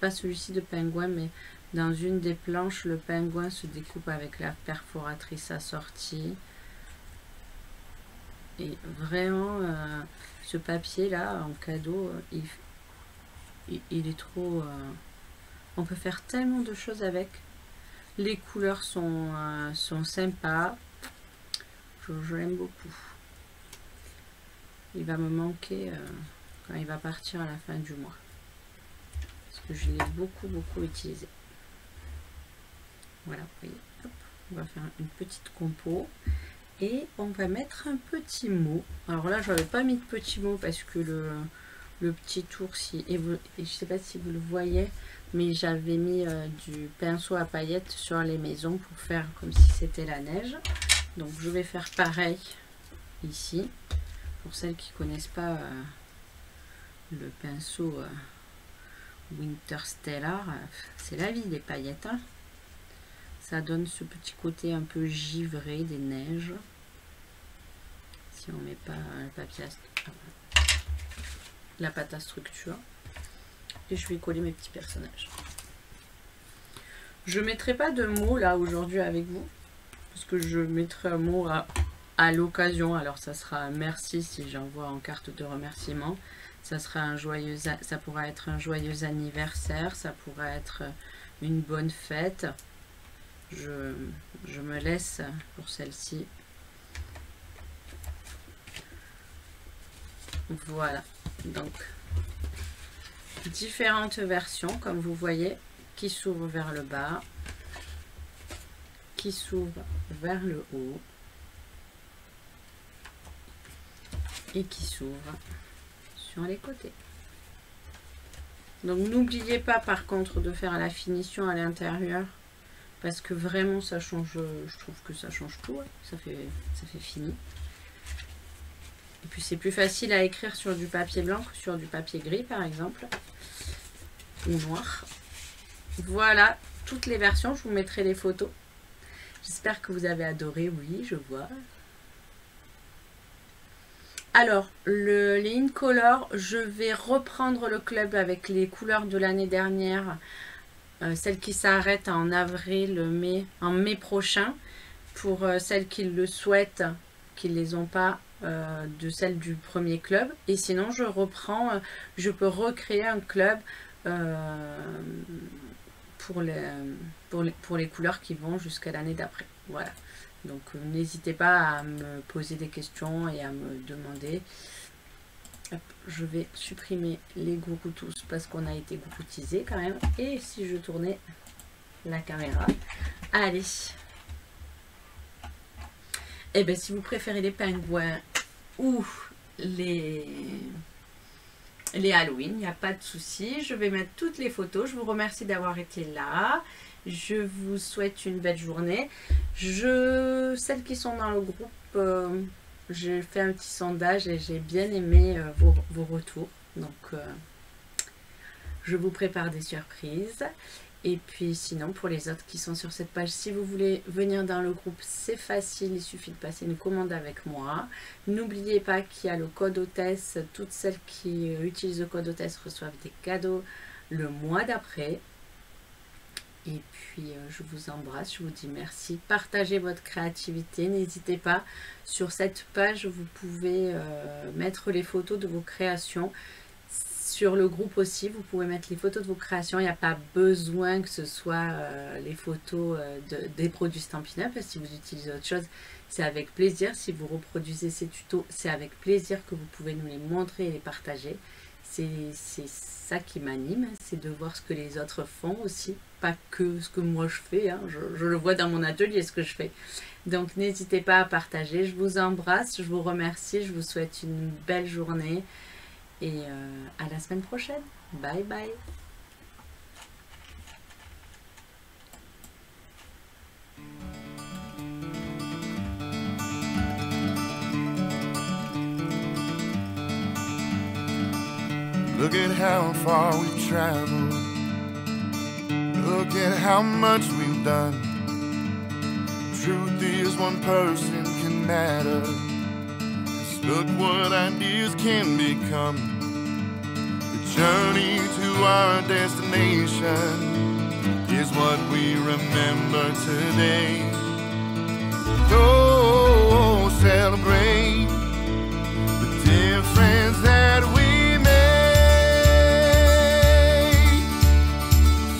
Speaker 2: pas celui-ci de pingouin, mais dans une des planches, le pingouin se découpe avec la perforatrice assortie. Et vraiment, ce papier-là, en cadeau, il est trop... on peut faire tellement de choses avec. Les couleurs sont sympas. Je l'aime beaucoup. Il va me manquer quand il va partir à la fin du mois. Parce que je l'ai beaucoup utilisé. Voilà, vous voyez. Hop, on va faire une petite compo. Et on va mettre un petit mot. Alors là, je n'avais pas mis de petit mot parce que le petit ours, et je ne sais pas si vous le voyez, mais j'avais mis du pinceau à paillettes sur les maisons pour faire comme si c'était la neige. Donc je vais faire pareil ici. Pour celles qui ne connaissent pas le pinceau Winter Stellar, c'est la vie des paillettes. Hein. Ça donne ce petit côté un peu givré des neiges. Si on ne met pas le papier la pâte à structure. Et je vais coller mes petits personnages. Je ne mettrai pas de mots là aujourd'hui avec vous, parce que je mettrai un mot à l'occasion. Alors ça sera merci si j'envoie en carte de remerciement. Ça pourra être un joyeux anniversaire, ça pourra être une bonne fête. Je me laisse pour celle-ci. Voilà, donc différentes versions comme vous voyez, qui s'ouvrent vers le bas, qui s'ouvrent vers le haut et qui s'ouvrent sur les côtés. Donc n'oubliez pas par contre de faire la finition à l'intérieur, parce que vraiment ça change, je trouve que ça change tout, hein. ça fait fini. Et puis c'est plus facile à écrire sur du papier blanc que sur du papier gris par exemple, ou noir. Voilà toutes les versions, je vous mettrai les photos. J'espère que vous avez adoré, oui je vois. Alors les Incolor, je vais reprendre le club avec les couleurs de l'année dernière, celles qui s'arrêtent en avril, en mai prochain, pour celles qui le souhaitent, qui ne les ont pas, de celle du premier club. Et sinon je reprends, je peux recréer un club pour les couleurs qui vont jusqu'à l'année d'après. Voilà, donc n'hésitez pas à me poser des questions et à me demander. Hop, je vais supprimer les gourous tous parce qu'on a été gouroutisés quand même. Et si je tournais la caméra, allez. Et bien si vous préférez les pingouins ou les Halloween, il n'y a pas de souci. Je vais mettre toutes les photos. Je vous remercie d'avoir été là. Je vous souhaite une belle journée. Celles qui sont dans le groupe, j'ai fait un petit sondage et j'ai bien aimé vos retours. Donc, je vous prépare des surprises. Et puis sinon, pour les autres qui sont sur cette page, si vous voulez venir dans le groupe, c'est facile, il suffit de passer une commande avec moi. N'oubliez pas qu'il y a le code hôtesse, toutes celles qui utilisent le code hôtesse reçoivent des cadeaux le mois d'après. Et puis je vous embrasse, je vous dis merci, partagez votre créativité, n'hésitez pas, sur cette page vous pouvez mettre les photos de vos créations. Sur le groupe aussi, vous pouvez mettre les photos de vos créations. Il n'y a pas besoin que ce soit les photos des produits Stampin' Up. Si vous utilisez autre chose, c'est avec plaisir. Si vous reproduisez ces tutos, c'est avec plaisir que vous pouvez nous les montrer et les partager. C'est ça qui m'anime, c'est de voir ce que les autres font aussi, pas que ce que moi je fais. Hein. Je le vois dans mon atelier, ce que je fais. Donc n'hésitez pas à partager. Je vous embrasse, je vous remercie, je vous souhaite une belle journée. Et à la semaine prochaine. Bye bye.
Speaker 1: Look at how far we've traveled. Look at how much we've done. Truth is, one person can matter. Look what ideas can become. The journey to our destination is what we remember today. Oh, celebrate the difference that we made.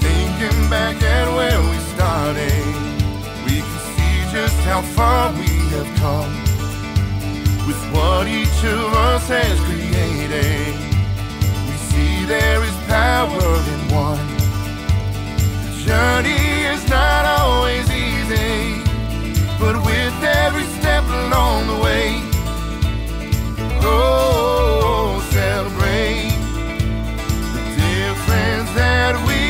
Speaker 1: Thinking back at where we started, we can see just how far we have come. With what each of us has created, we see there is power in one. The journey is not always easy, but with every step along the way, oh, celebrate the difference that we